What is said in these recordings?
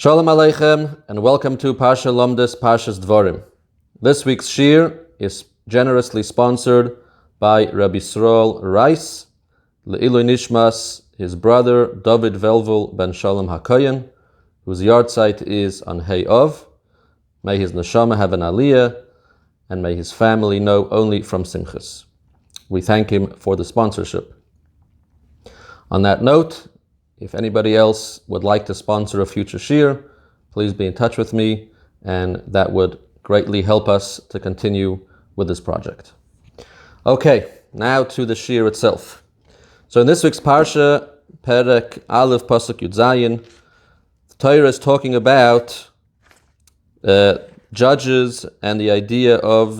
Shalom Aleichem, and welcome to Parsha Lomdus, Parshas Devorim. This week's Shiur is generously sponsored by Rabbi Yisrael Rice, Le'ilui Nishmas, his brother David Velvel ben Shalom HaKoyen, whose yahrzeit is on Hay Of. May his neshama have an aliyah, and may his family know only from Minchas. We thank him for the sponsorship. On that note, if anybody else would like to sponsor a future shiur, please be in touch with me, and that would greatly help us to continue with this project. Okay, now to the shiur itself. So in this week's Parsha, Perek Aleph Pasuk Yud Zayin, the Torah is talking about judges and the idea of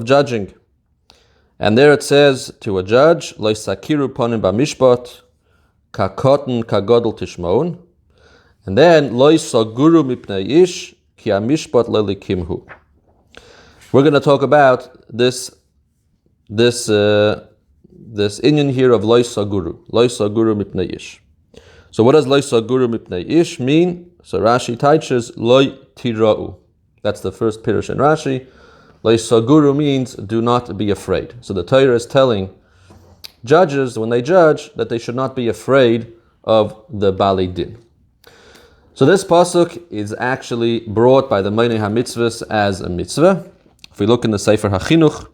judging. And there it says to a judge, Lo sakiru ponim b'mishpat, Kakoten kagodel tishmon, and then Lo saguru mipnei ish ki hamishpat lelikimhu. We're going to talk about this inyan here of Lo saguru mipnei ish. So what does Lo saguru mipnei ish mean? So Rashi teaches Lo tira'u. That's the first pirush in Rashi. Lo saguru means do not be afraid. So the Torah is telling judges, when they judge, that they should not be afraid of the Balei Din. So this pasuk is actually brought by the Minchas HaMitzvahs as a mitzvah. If we look in the Sefer HaChinuch,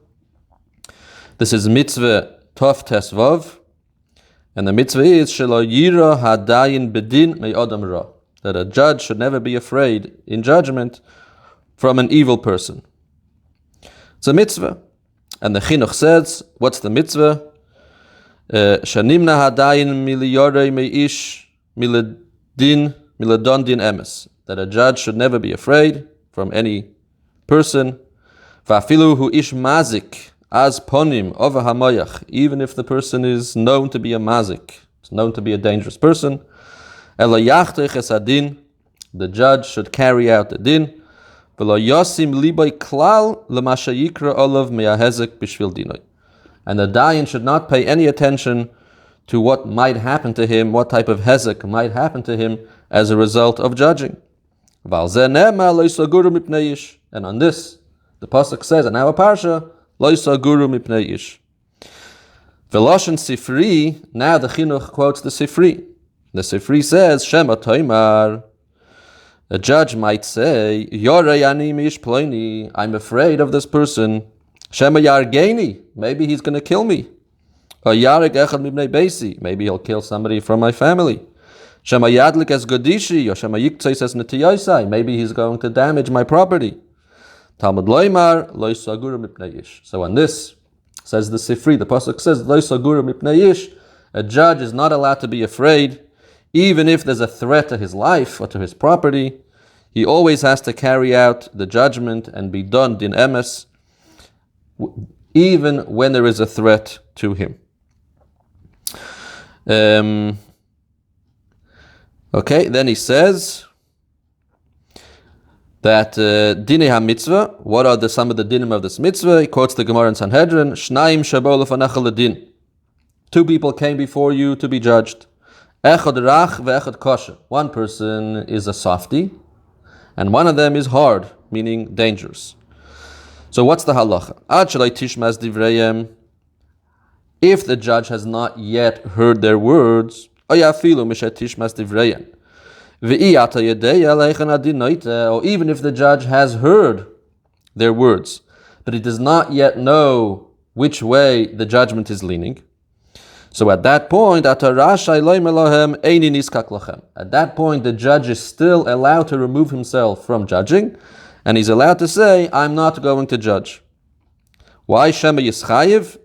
this is mitzvah Tov Tes Vav, and the mitzvah is Shelo Yira Hadayin Bedin Me Adam Ra, that a judge should never be afraid in judgment from an evil person. It's a mitzvah. And the Chinuch says, what's the mitzvah? Shanimna hadayin miliyore meish miladon din emes, that a judge should never be afraid from any person. Vafilu hu ish mazik az ponim over hamayach, even if the person is known to be a mazik, is known to be a dangerous person. Ela yachtech es adin, the judge should carry out the din. V'lo yosim libay klal l'masha yikra olav me'ahezek b'shvil dinoi. And the dayan should not pay any attention to what might happen to him, what type of hezek might happen to him as a result of judging. And on this, the pasuk says in our Parsha, Lo saguru mipnei ish. Veloshen Sifri, now the Chinuch quotes the Sifri. The Sifri says, Shema Toimar, a judge might say, Yorei ani mish ploini, I'm afraid of this person. Shema yargeni, maybe he's going to kill me. Or yarek echad mibnei beisi, maybe he'll kill somebody from my family. Shema yadlik es godishi, or shema yiktzais es netiyosai, maybe he's going to damage my property. Talmud loymar, lo saguru mipnei ish. So on this, says the Sifri, the pasuk says, lo saguru mipnei ish, a judge is not allowed to be afraid, even if there's a threat to his life or to his property. He always has to carry out the judgment and be done din emes, even when there is a threat to him. Okay, then he says that dinei ha-mitzvah, what are some of the dinim of this mitzvah? He quotes the Gemara in Sandhedrin, Shnaim shabo lefanecha ledin. Two people came before you to be judged. Echad rach ve'echad kosher. One person is a softy, and one of them is hard, meaning dangerous. So what's the halacha? Ad shalai tishmas divrayim. If the judge has not yet heard their words, or even if the judge has heard their words, but he does not yet know which way the judgment is leaning, so at that point, at that point the judge is still allowed to remove himself from judging, and he's allowed to say, I'm not going to judge. Why Shema Yischayev?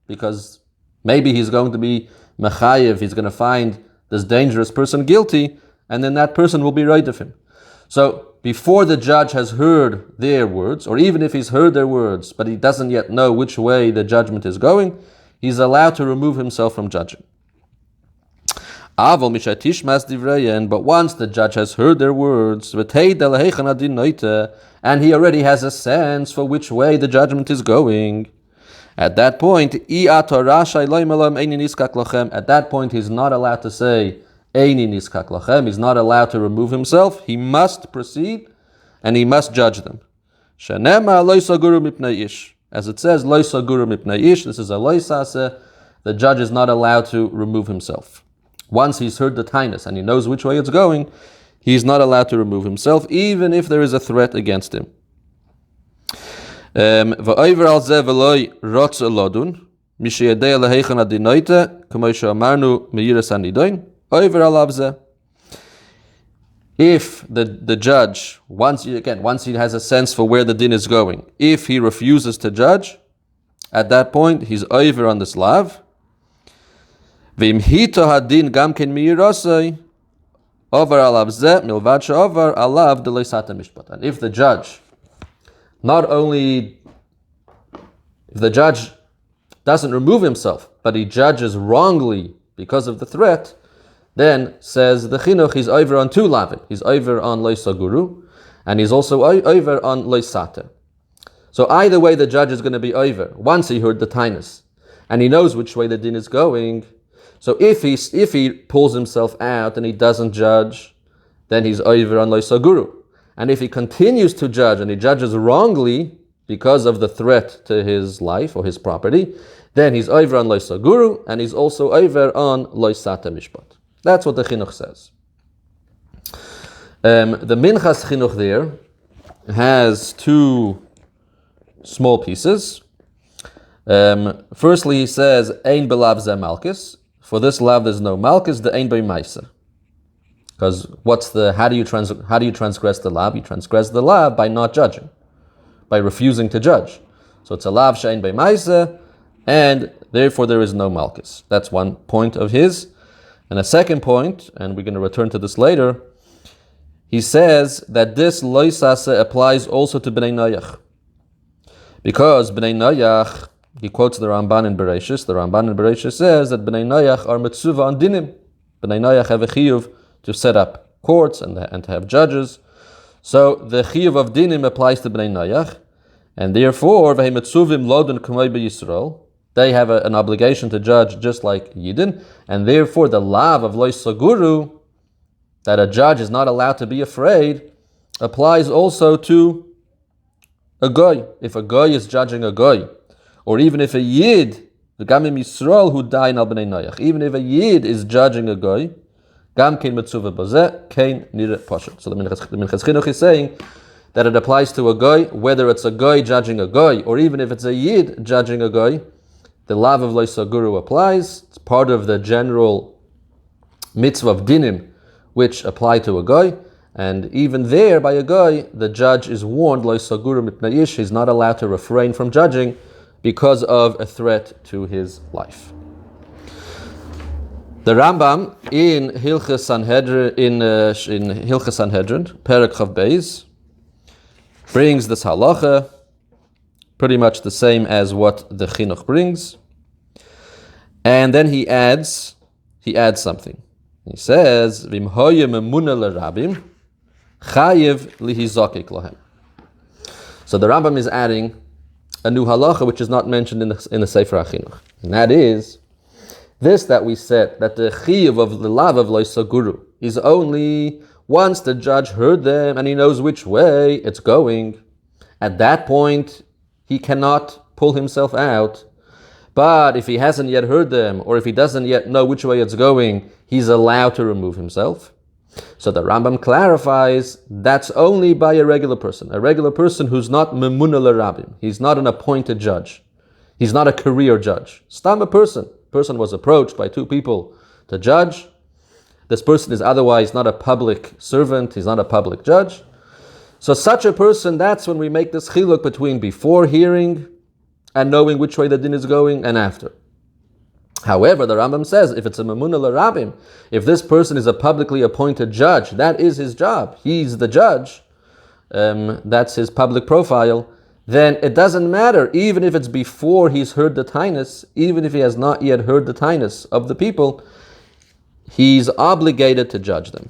Because maybe he's going to be mechayev, he's going to find this dangerous person guilty, and then that person will be right of him. So before the judge has heard their words, or even if he's heard their words, but he doesn't yet know which way the judgment is going, he's allowed to remove himself from judging. But once the judge has heard their words, and he already has a sense for which way the judgment is going, At that point, he's not allowed to say, Eini niskak lachem. He's not allowed to remove himself. He must proceed, and he must judge them. Shenema lo saguru mipnei ish. As it says, lo saguru mipnei ish. This is a lo sase. The judge is not allowed to remove himself. Once he's heard the tainus and he knows which way it's going, he's not allowed to remove himself, even if there is a threat against him. V'oiver al zeh v'loi rotz elodun, mishiyadei leheichan adinoite, k'mo she'amarnu meyiras hanidoin, oiver alav zeh. If the judge, once he has a sense for where the din is going, if he refuses to judge, at that point he's over on this lav. V'im hito hadin gam ken miyirasei, over alav zeh milvad she'over alav delei sata mishpat. And if the judge doesn't remove himself, but he judges wrongly because of the threat, then says the Chinuch, he's over on two lavin. He's over on lo saguru, and he's also over on lo sata. So either way, the judge is going to be over once he heard the tainus, and he knows which way the din is going. So if he pulls himself out and he doesn't judge, then he's over on lo saguru. And if he continues to judge and he judges wrongly because of the threat to his life or his property, then he's over on lo saguru, and he's also over on lo sata mishpat. That's what the Chinuch says. The Minchas Chinuch there has two small pieces. Firstly, he says, Ein belav zeh malchus. For this lav, there's no malchus, the ein bei meiser. Because how do you transgress the lav? You transgress the lav by not judging, by refusing to judge. So it's a lav she'ein bei meiser, and therefore there is no malchus. That's one point of his. And a second point, and we're going to return to this later, he says that this lo sase applies also to bnei noyach. Because bnei noyach, he quotes the Ramban in Bereshis. The Ramban in Bereshis says that bnei noyach are mitzvah on dinim. Bnei noyach have a chiyuv to set up courts and to have judges. So the chiyuv of dinim applies to bnei noyach, and therefore v'hei mitzuvim lodun k'may b'Yisrael. They have an obligation to judge just like Yidden, and therefore the lav of lo saguru, that a judge is not allowed to be afraid, applies also to a goy. If a goy is judging a goy, or even if a Yid, the Gamim Yisrael who die in al bnei noyach, even if a Yid is judging a goy, gam kein mitzuvah bazeh, kein nire poshet. So the Minchas Chinuch is saying that it applies to a goy, whether it's a goy judging a goy, or even if it's a Yid judging a goy, the lav of lo saguru applies. It's part of the general mitzvah of dinim, which apply to a goy. And even there, by a goy, the judge is warned, lo saguru mipnei ish, he's not allowed to refrain from judging because of a threat to his life. The Rambam in Hilchos Sanhedrin, Perek Chav Beis, brings this halacha, pretty much the same as what the Chinuch brings. And then he adds something. He says, V'im hoye memuna l'rabim, chayiv lihizokik lahem. So the Rambam is adding a new halacha which is not mentioned in the Sefer HaChinuch. And that is, this that we said, that the chiyiv of the lav of lo saguru is only once the judge heard them and he knows which way it's going. At that point, he cannot pull himself out. But if he hasn't yet heard them, or if he doesn't yet know which way it's going, he's allowed to remove himself. So the Rambam clarifies that's only by a regular person who's not memuna l'rabim. He's not an appointed judge. He's not a career judge. Stam a person was approached by two people to judge. This person is otherwise not a public servant. He's not a public judge. So such a person, that's when we make this chiluk between before hearing and knowing which way the din is going and after. However, the Rambam says, if it's a memuna l'rabim, if this person is a publicly appointed judge, that is his job. He's the judge. That's his public profile. Then it doesn't matter, even if it's before he's heard the tainus, even if he has not yet heard the tainus of the people, he's obligated to judge them.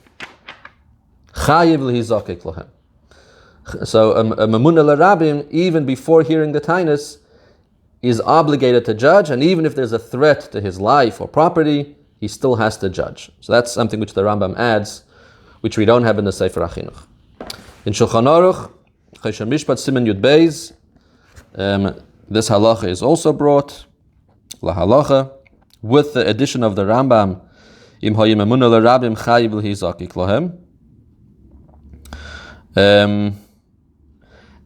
Chayiv lihizokik lahem. So a memuna l'rabim, even before hearing the tainus, is obligated to judge, and even if there's a threat to his life or property, he still has to judge. So that's something which the Rambam adds, which we don't have in the Sefer HaChinuch. In Shulchan Aruch, Lmishpat Siman Yud Beis, this halacha is also brought, la halacha, with the addition of the Rambam, Im hayim emunah l'rabim chayiv l'hizakik lohem.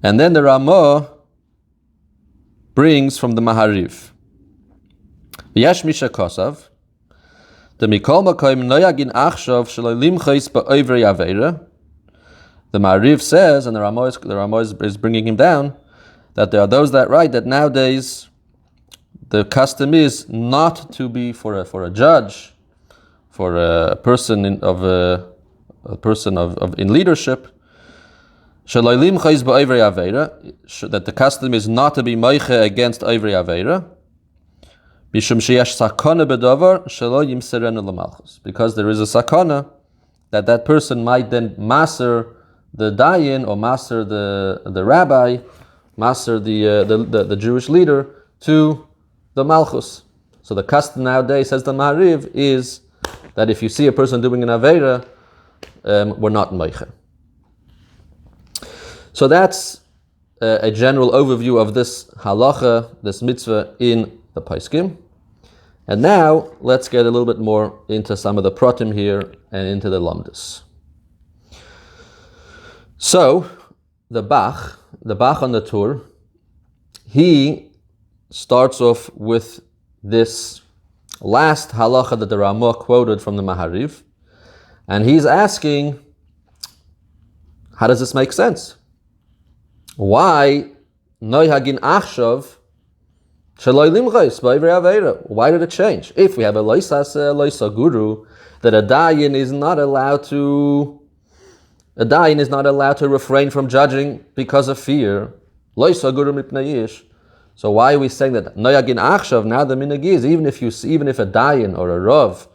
And then the Ramah brings from the Mahariv. V'yesh misha kosav, the mikol makoim noyagin achshav shelo limchais ba'ovrei aveira. The Mahariv says, and the Ramah is bringing him down, that there are those that write that nowadays the custom is not to be for a judge, for a person in leadership, that the custom is not to be moiche against ovrei aveira, because there is a sakana that person might then master the dayan, or master the rabbi, master the Jewish leader to the malchus. So the custom nowadays, says the Mahariv, is that if you see a person doing an aveira, we're not moiche. So that's a general overview of this halacha, this mitzvah in the Paiskim. And now let's get a little bit more into some of the pratim here and into the Lomdus. So the Bach on the Tor, he starts off with this last halacha that the Ramah quoted from the Mahariv, and he's asking, how does this make sense? Why noyhagin achshav sheloi limchos ba'ovrei aveira? Why did it change? If we have a loisa guru, that a dayan is not allowed to refrain from judging because of fear. Loisa guru mipnei ish. So why are we saying that noyagin achshav? Now the minhag is even if a dayan or a rav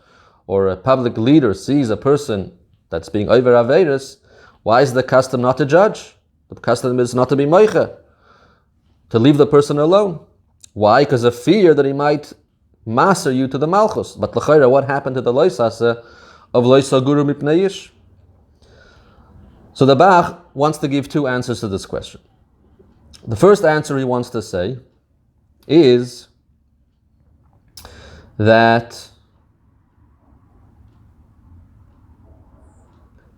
or a public leader sees a person that's being over aveiros, why is the custom not to judge? The custom is not to be moiche, to leave the person alone. Why? Because of fear that he might master you to the malchus. But l'chayra, what happened to the loisase of loisa guru mipnei ish? So the Bach wants to give two answers to this question. The first answer he wants to say is that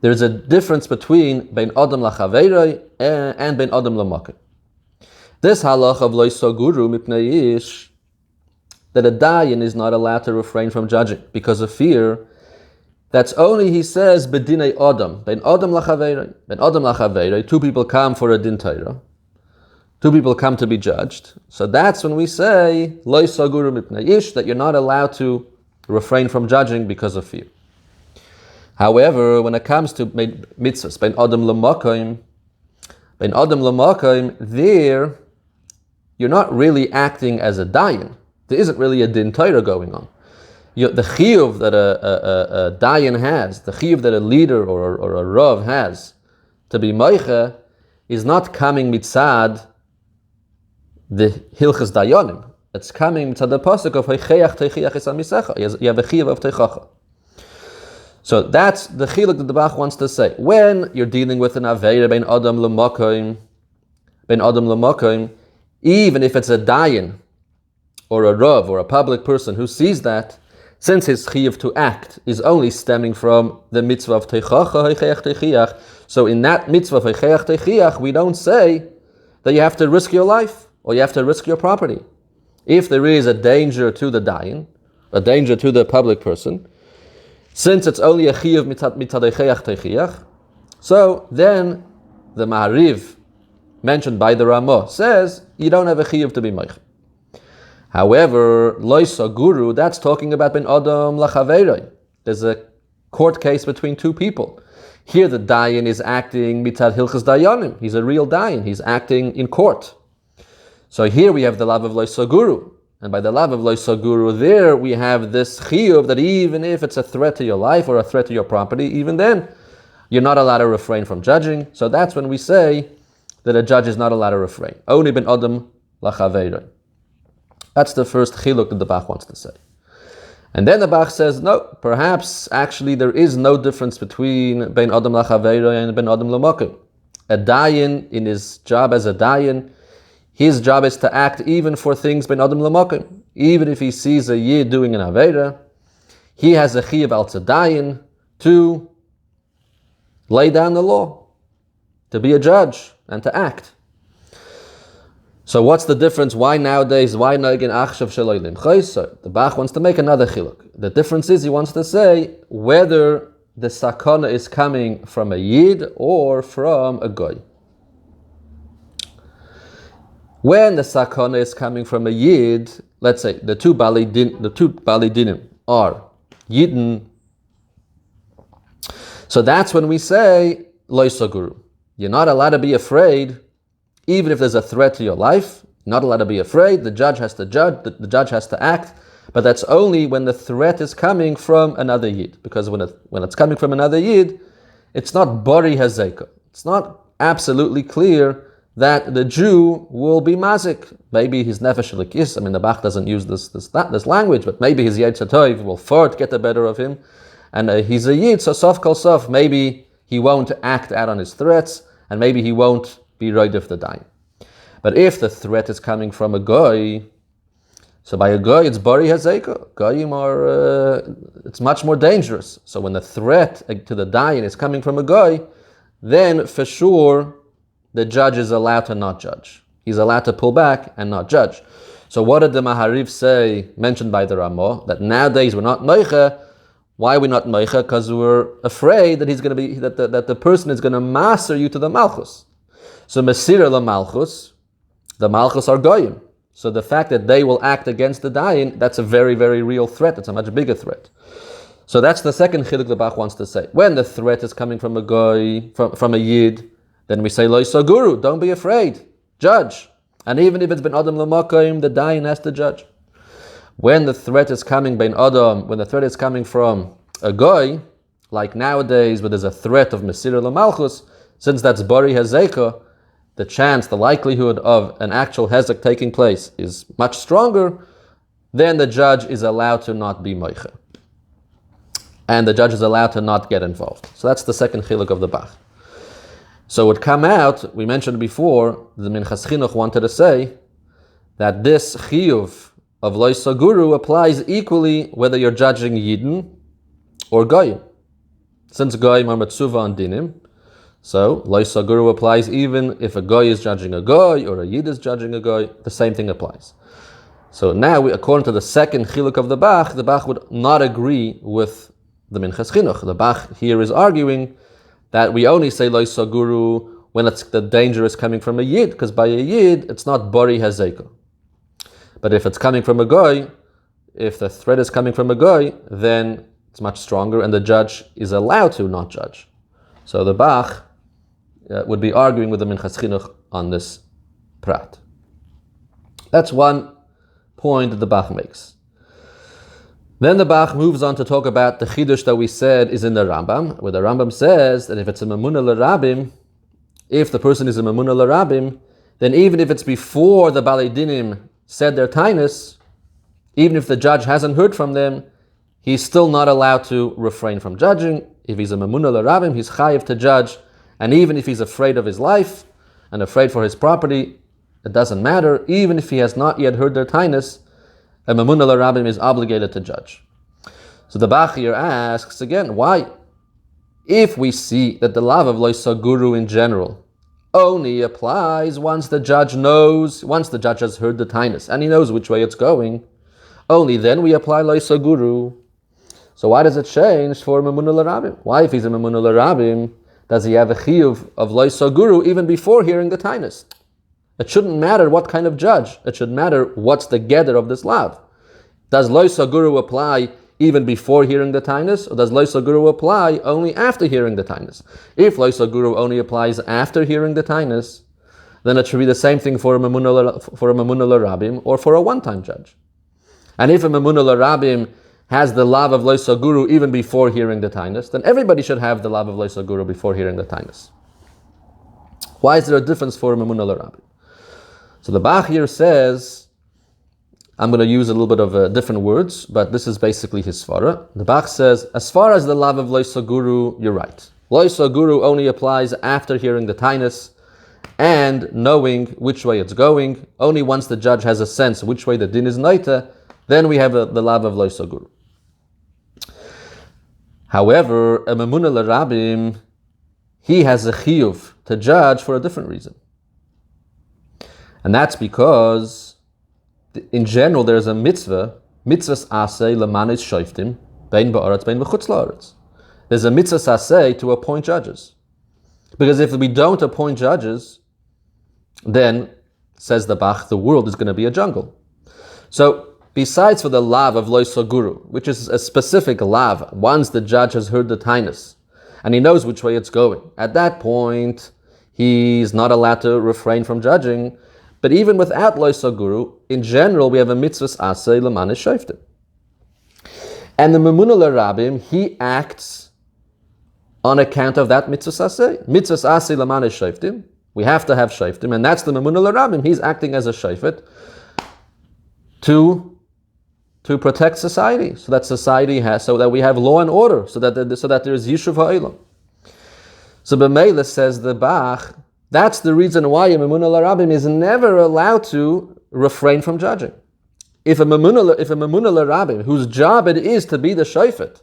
there's a difference between bein adam lachaveiroi and bein adam lamakim. This halach of loisa guru mipnei ish, that a dayan is not allowed to refrain from judging because of fear, that's only, he says, bedinei adam, bein adam lachaveiroi. Bein adam lachaveiroi, two people come for a din Torah, two people come to be judged. So that's when we say loisa guru mipnei ish, that you're not allowed to refrain from judging because of fear. However, when it comes to mitzvahs, bein adam l'makom, there you're not really acting as a dayan. There isn't really a din Torah going on. The chiyuv that a dayan has, the chiyuv that a leader or a rav has to be moiche, is not coming mitzad the hilchas dayanim. It's coming mitzad the pasuk of heicheach teichiach es amisecha. You have a chiyuv of teichacha. So that's the chiluk that the Bach wants to say. When you're dealing with an aveira bein adam l'makom, even if it's a dayan or a rav or a public person who sees that, since his chiyuv to act is only stemming from the mitzvah of teichacha, heicheach teichiach, so in that mitzvah of heicheach teichiach, we don't say that you have to risk your life or you have to risk your property. If there is a danger to the dayan, a danger to the public person, since it's only a chiyuv mitzad heicheach teichiach, so then the Mahariv mentioned by the Ramah says you don't have a chiyuv to be moich. However, loisa guru, that's talking about ben adam lachaveiroi. There's a court case between two people. Here the dayan is acting mitzad hilchas dayanim. He's a real dayan. He's acting in court. So here we have the lav of loisa guru. And by the lav of loisa guru, there we have this chiyuv that even if it's a threat to your life or a threat to your property, even then you're not allowed to refrain from judging. So that's when we say that a judge is not allowed to refrain. Only ben adam lachaveiroi. That's the first chiluk that the Bach wants to say. And then the Bach says, no, perhaps actually there is no difference between Ben Adam Lachaveira and Ben Adam Lamakim. A dayan, in his job as a dayan, his job is to act even for things Ben Adam Lamakim. Even if he sees a Yid doing an Aveira, he has a Chiyuv al Tzadayin to lay down the law, to be a judge and to act. So what's the difference? Why nowadays? Why Noigin Achshav Sheloi Limchos? The Bach wants to make another chiluk. The difference is he wants to say whether the sakana is coming from a Yid or from a Goy. When the sakana is coming from a Yid, let's say the two Bali Dinim are Yidden. So that's when we say Lo Saguru. You're not allowed to be afraid, even if there's a threat to your life. Not allowed to be afraid. The judge has to judge. The judge has to act. But that's only when the threat is coming from another Yid. Because when it's coming from another Yid, it's not Bari Hazeka. It's not absolutely clear that the Jew will be mazik. Maybe his nefesh lekis. I mean, the Bach doesn't use this language, but maybe his Yetzer Tov will fort get the better of him, and he's a Yid. So sof kol sof, maybe he won't act out on his threats, and maybe he won't be right of the daim. But if the threat is coming from a goy, so by a goy it's bari hazeka. Goyim are it's much more dangerous. So when the threat to the daim is coming from a goy, then for sure the judge is allowed to not judge. He's allowed to pull back and not judge. So what did the Mahariv say, mentioned by the Ramah, that nowadays we're not meicha? Why are we not meicha? Because we're afraid that he's going to be that the person is going to master you to the malchus. So mesira la malchus, the malchus are goyim. So the fact that they will act against the dayin, that's a very, very real threat. It's a much bigger threat. So that's the second chiluk the Bach wants to say. When the threat is coming from a goy, from a yid, then we say lo saguru, don't be afraid, judge. And even if it's ben adam l'makayim, the dayin has to judge. When the threat is coming ben adam, when the threat is coming from a goy, like nowadays where there's a threat of mesira la malchus, since that's bari hazeka, the chance, the likelihood of an actual hezek taking place is much stronger, then the judge is allowed to not be moicha. And the judge is allowed to not get involved. So that's the second chiluk of the Bach. So it would come out, we mentioned before, the Minchas Chinuch wanted to say that this chiyuv of lo saguru applies equally whether you're judging Yidden or Goyim. Since Goyim are Metzuva and Dinim, so lo saguru applies even if a Goy is judging a Goy or a Yid is judging a Goy, the same thing applies. So now, according to the second chiluk of the Bach would not agree with the Minchas Chinuch. The Bach here is arguing that we only say lo saguru when it's the danger is coming from a Yid, because by a Yid it's not bari hazeka. But if it's coming from a Goy, if the threat is coming from a Goy, then it's much stronger and the judge is allowed to not judge. So the Bach would be arguing with the Minchas Chinuch on this prat. That's one point that the Bach makes. Then the Bach moves on to talk about the chidush that we said is in the Rambam, where the Rambam says that if it's a mamuna l'rabim, if the person is a mamuna l'rabim, then even if it's before the Balei Dinim said their tainus, even if the judge hasn't heard from them, he's still not allowed to refrain from judging. If he's a mamuna l'rabim, he's chayiv to judge, and even if he's afraid of his life and afraid for his property, it doesn't matter. Even if he has not yet heard their tainus, a mamuna l'rabim is obligated to judge. So the Bach here asks again, why? If we see that the law of lo saguru in general only applies once the judge knows, once the judge has heard the tainus and he knows which way it's going, only then we apply lo saguru. So why does it change for mamuna l'rabim? Why, if he's a mamuna l'rabim, does he have a chiyuv of lo saguru even before hearing the tainus? It shouldn't matter what kind of judge. It should matter what's the gather of this lav. Does lo saguru apply even before hearing the tainus, or does lo saguru apply only after hearing the tainus? If lo saguru only applies after hearing the tainus, then it should be the same thing for a mamuna l'rabim or for a one-time judge. And if a mamuna l'rabim has the lav of lo saguru even before hearing the tainus, then everybody should have the lav of lo saguru before hearing the tainus. Why is there a difference for a mamuna l'rabim? So the Bach here says I'm going to use a little bit of different words, but this is basically his svara. The Bach says, as far as the lav of Lo Saguru, you're right. Lo Saguru only applies after hearing the tainus and knowing which way it's going. Only once the judge has a sense which way the din is noita, then we have the lav of Lo Saguru. However, a memuna l'rabim, he has a chiyuv to judge for a different reason. And that's because, in general, there's a mitzvah, mitzvahs aseh lemanis shoftim, bein ba'aretz, bein b'chutz la'aretz. There's a mitzvah aseh to appoint judges. Because if we don't appoint judges, then, says the Bach, the world is going to be a jungle. So, besides for the lav of Lo Saguru, which is a specific lav, once the judge has heard the tainus, and he knows which way it's going, at that point, he's not allowed to refrain from judging. But even without Lo Saguru, in general, we have a mitzvahs aseh lemanis shoftim. And the memuna l'rabim, he acts on account of that mitzvahs aseh. Mitzvahs aseh lemanis shoftim. We have to have shoftim, and that's the memuna l'rabim. He's acting as a shofet to protect society, so that we have law and order, so that there is yishuv ha'olam. So B'meila, says the Bach, that's the reason why a memuna l'rabim is never allowed to refrain from judging. If a memuna l'rabim, whose job it is to be the shofet,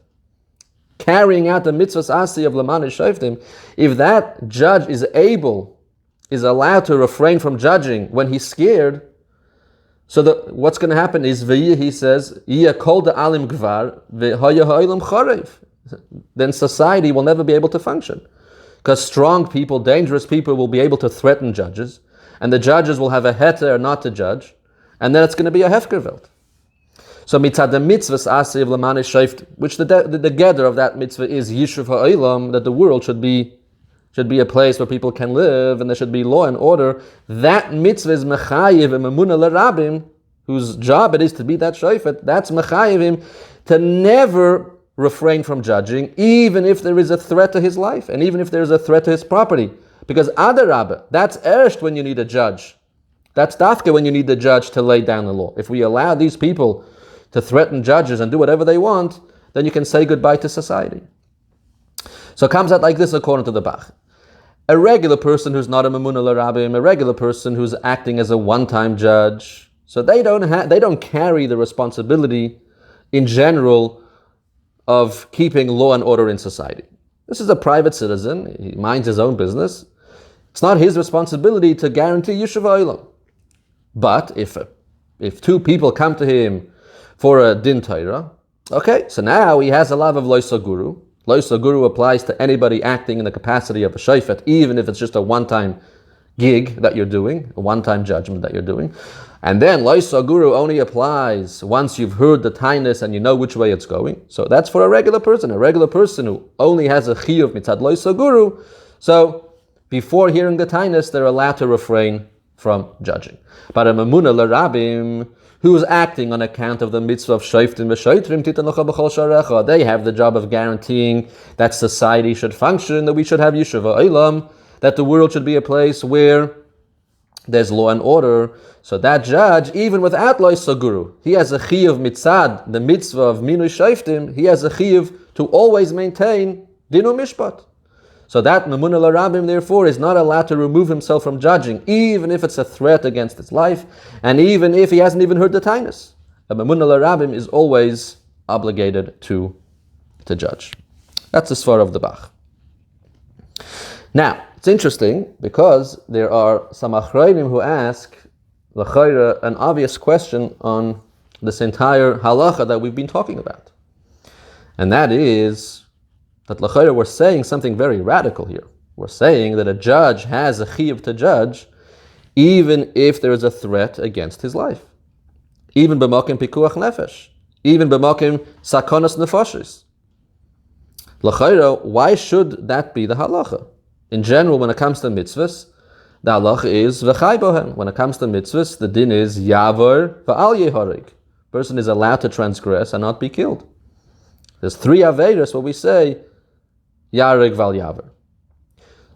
carrying out the mitzvahs aseh of lemanis shoftim, if that judge is allowed to refrain from judging when he's scared, so what's going to happen is, he says, then society will never be able to function. Because strong people, dangerous people will be able to threaten judges, and the judges will have a heter not to judge, and then it's going to be a hefkerveld. So mitzad the mitzvahs aseh of lemanis shoftim, which the gather of that mitzvah is yishuv ha'olam, that the world should be a place where people can live, and there should be law and order. That mitzvah is mechayiv and memuna l'rabim, whose job it is to be that shofet. That's mechayiv him to never refrain from judging, even if there is a threat to his life, and even if there is a threat to his property. Because adarabah, that's ersht when you need a judge. That's dafka when you need the judge to lay down the law. If we allow these people to threaten judges and do whatever they want, then you can say goodbye to society. So it comes out like this according to the Bach. A regular person who's not a memuna l'rabim, a regular person who's acting as a one-time judge, so they don't carry the responsibility in general of keeping law and order in society. This is a private citizen, he minds his own business. It's not his responsibility to guarantee yishuv ha'olam. But if two people come to him for a din Torah, okay, so now he has a lav of Lo Saguru. Lo Saguru applies to anybody acting in the capacity of a shofet, even if it's just a one-time gig that you're doing, a one-time judgment that you're doing. And then Lo Saguru only applies once you've heard the tainus and you know which way it's going. So that's for a regular person who only has a chiyuv mitzad Lo Saguru. So before hearing the tainus, they're allowed to refrain from judging. But a memuna l'rabim, who's acting on account of the mitzvah of shoftim v'shoitrim titanucha b'chol sharecha, they have the job of guaranteeing that society should function, that we should have yishuv ha'olam, that the world should be a place where there's law and order. So that judge, even without Lo Saguru, he has a chiyuv mitzad, the mitzvah of minui shoftim, he has a chiyuv to always maintain dinu mishpat. So that memuna l'rabim, therefore, is not allowed to remove himself from judging, even if it's a threat against his life, and even if he hasn't even heard the tainus. A memuna l'rabim is always obligated to judge. That's the svara of the Bach. Now, it's interesting because there are some Achronim who ask l'chayra an obvious question on this entire halacha that we've been talking about. And that is that l'chayra we're saying something very radical here. We're saying that a judge has a chiyuv to judge even if there is a threat against his life. Even b'makim pikuach nefesh. Even b'makim sakonas nefashis. L'chayra, why should that be the halacha? In general, when it comes to mitzvahs, the halacha is v'chai bohem. When it comes to mitzvahs, the din is yavor v'al yeharig. Person is allowed to transgress and not be killed. There's three averos where we say yarig v'al yaver.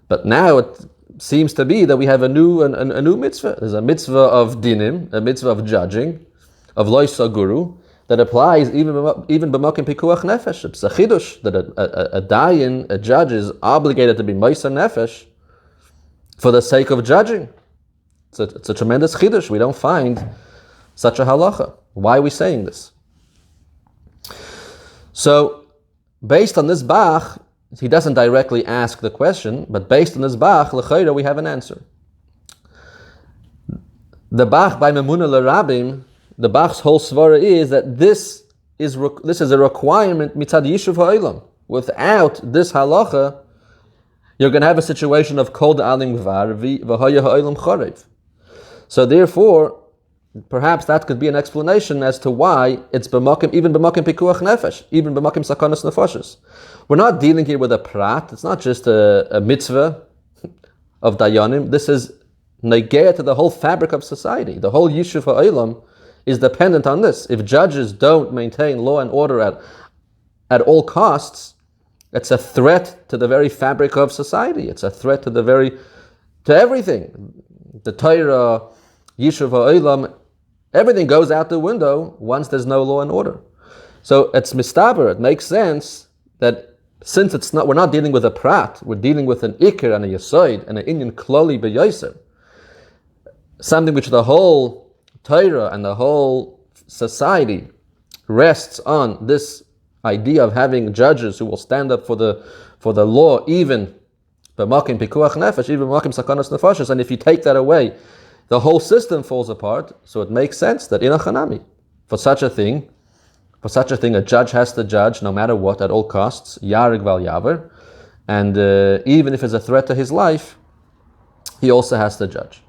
But now it seems to be that we have a new mitzvah. There's a mitzvah of dinim, a mitzvah of judging, of loisa guru that applies even b'makom pikuach nefesh. It's a chidush that a dayan, a judge, is obligated to be moiser nefesh for the sake of judging. It's a tremendous chidush. We don't find such a halacha. Why are we saying this? So, based on this bach, he doesn't directly ask the question, but based on this bach, l'chayra, we have an answer. The bach by Memuna l'Rabim, the bach's whole svara is that this is a requirement mitzad yishuv ha'olam. Without this halacha, you're going to have a situation of kol da'alim gvar v'haya ha'olam charev. So therefore, perhaps that could be an explanation as to why it's even b'makom pikuach nefesh, even b'makom sakanas nefashos. We're not dealing here with a prat. It's not just a mitzvah of dayanim. This is negea to the whole fabric of society. The whole yishuv ha'olam is dependent on this. If judges don't maintain law and order at all costs, it's a threat to the very fabric of society. It's a threat to everything. The Torah, yishuv ha'olam, everything goes out the window once there's no law and order. So it's mistaber. It makes sense that since we're not dealing with a prat, we're dealing with an ikir and a yasoid and an inyan kloli beyoser, something which the whole Torah and the whole society rests on, this idea of having judges who will stand up for the law, even b'makom pikuach nefesh, even b'makom sakanas nefashos. And if you take that away, the whole system falls apart. So it makes sense that in a chanami, for such a thing, a judge has to judge no matter what, at all costs, yarig val yaver, and even if it's a threat to his life, he also has to judge.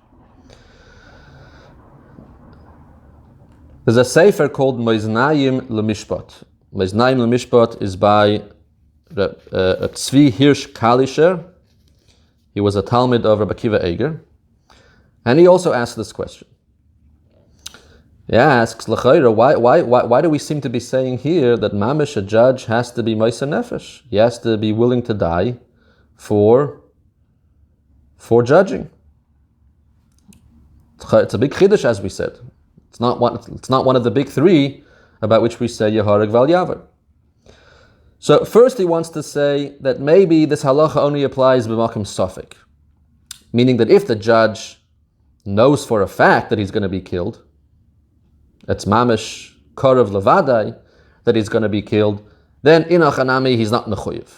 There's a sefer called Moznayim lemishpat. Moznayim lemishpat is by Tzvi Hirsch Kalischer. He was a Talmud of Rabbi Akiva Eger. And he also asks this question. He asks, L'chayra, why do we seem to be saying here that mamish, a judge, has to be moiser nefesh? He has to be willing to die for judging. It's a big chiddush, as we said. It's not one of the big three about which we say Yehareg Val Yaver. So first he wants to say that maybe this halacha only applies b'makom sofik, meaning that if the judge knows for a fact that he's going to be killed, it's mamish korav levadai that he's going to be killed, then in achanami he's not mechuyev.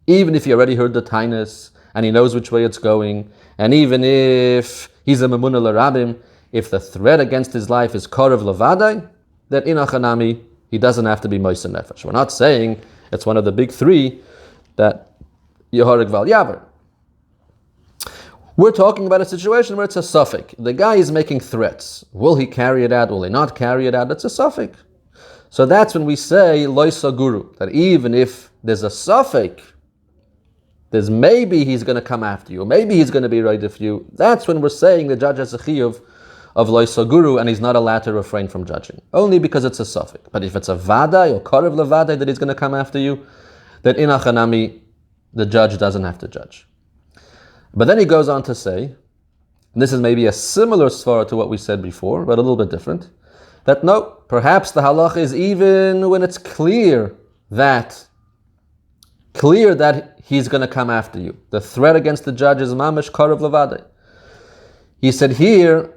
Even if he already heard the tainus and he knows which way it's going, and even if he's a memuna l'rabim, if the threat against his life is korav levadai, then in achanami he doesn't have to be moiser nefesh. We're not saying it's one of the big three that Yehareg Val Yaver. We're talking about a situation where it's a suffix. The guy is making threats. Will he carry it out? Will he not carry it out? It's a suffix. So that's when we say loisa guru, that even if there's a suffix, there's maybe he's going to come after you, or maybe he's going to be right for you. That's when we're saying the judge has a chiyuv of loisa guru and he's not allowed to refrain from judging, only because it's a suffix. But if it's a vadai or korav levadai that he's going to come after you, then in achanami the judge doesn't have to judge. But then he goes on to say, and this is maybe a similar svara to what we said before, but a little bit different, that no, perhaps the halacha is even when it's clear that he's going to come after you. The threat against the judge is mamish korav levadai. He said here,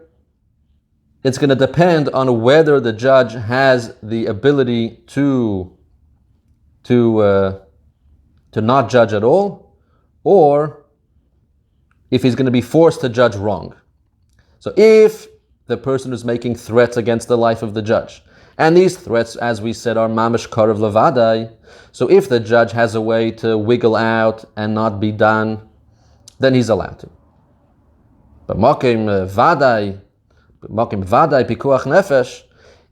it's going to depend on whether the judge has the ability to not judge at all, or if he's going to be forced to judge wrong. So if the person is making threats against the life of the judge, and these threats, as we said, are mamish korav levadai, so if the judge has a way to wiggle out and not be done, then he's allowed to. But makim vadai pikuach nefesh,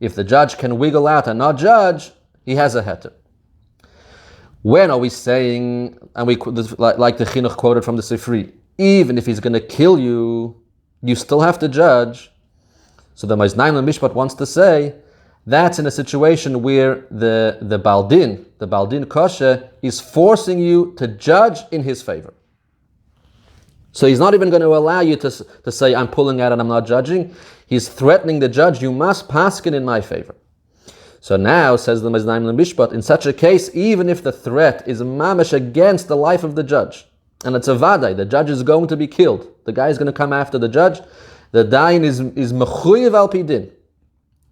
if the judge can wiggle out and not judge, he has a heter. When are we saying, and like the Chinuch quoted from the Sifri, even if he's going to kill you, you still have to judge? So the Moznayim lmishpat wants to say that's in a situation where the baldin kosher is forcing you to judge in his favor. So he's not even going to allow you to say, I'm pulling out and I'm not judging. He's threatening the judge, you must paskin in my favor. So now, says the Moznayim Lmishpat, in such a case, even if the threat is mamish against the life of the judge, and it's a vaday, the judge is going to be killed, the guy is going to come after the judge, the dain is mechuyev al pi din,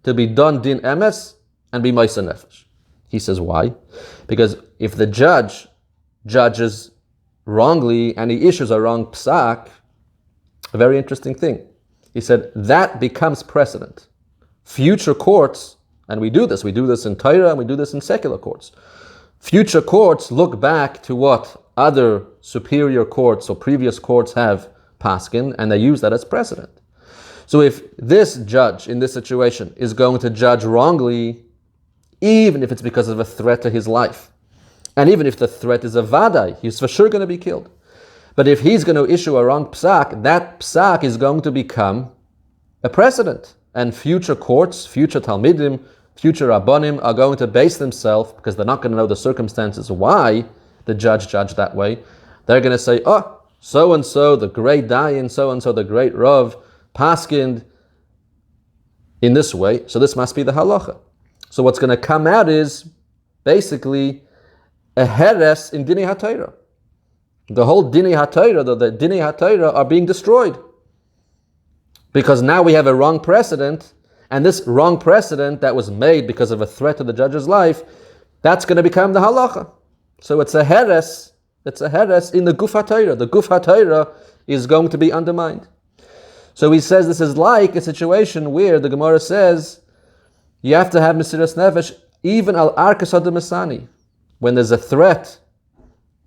to be done din emes and be ma'aser nefesh. He says, why? Because if the judge judges wrongly and he issues a wrong psak, a very interesting thing. He said, that becomes precedent. Future courts, and we do this in Torah and we do this in secular courts. Future courts look back to what other superior courts or previous courts have paskin, and they use that as precedent. So if this judge in this situation is going to judge wrongly, even if it's because of a threat to his life, and even if the threat is a vaday, he's for sure going to be killed. But if he's going to issue a wrong psak, that psak is going to become a precedent. And future courts, future talmidim, future rabbanim are going to base themselves, because they're not going to know the circumstances why the judge judged that way. They're going to say, oh, so-and-so, the great dayan, so-and-so, the great rav, paskind in this way, so this must be the halacha. So what's going to come out is basically a heres in Dinei HaTorah. The whole Dinei HaTorah, the Dinei HaTorah are being destroyed. Because now we have a wrong precedent, and this wrong precedent that was made because of a threat to the judge's life, that's going to become the halacha. So it's a heres in the Guf HaTorah. The Guf HaTorah is going to be undermined. So he says this is like a situation where the Gemara says you have to have Mesiras Nefesh even al arkas hademesani. When there's a threat,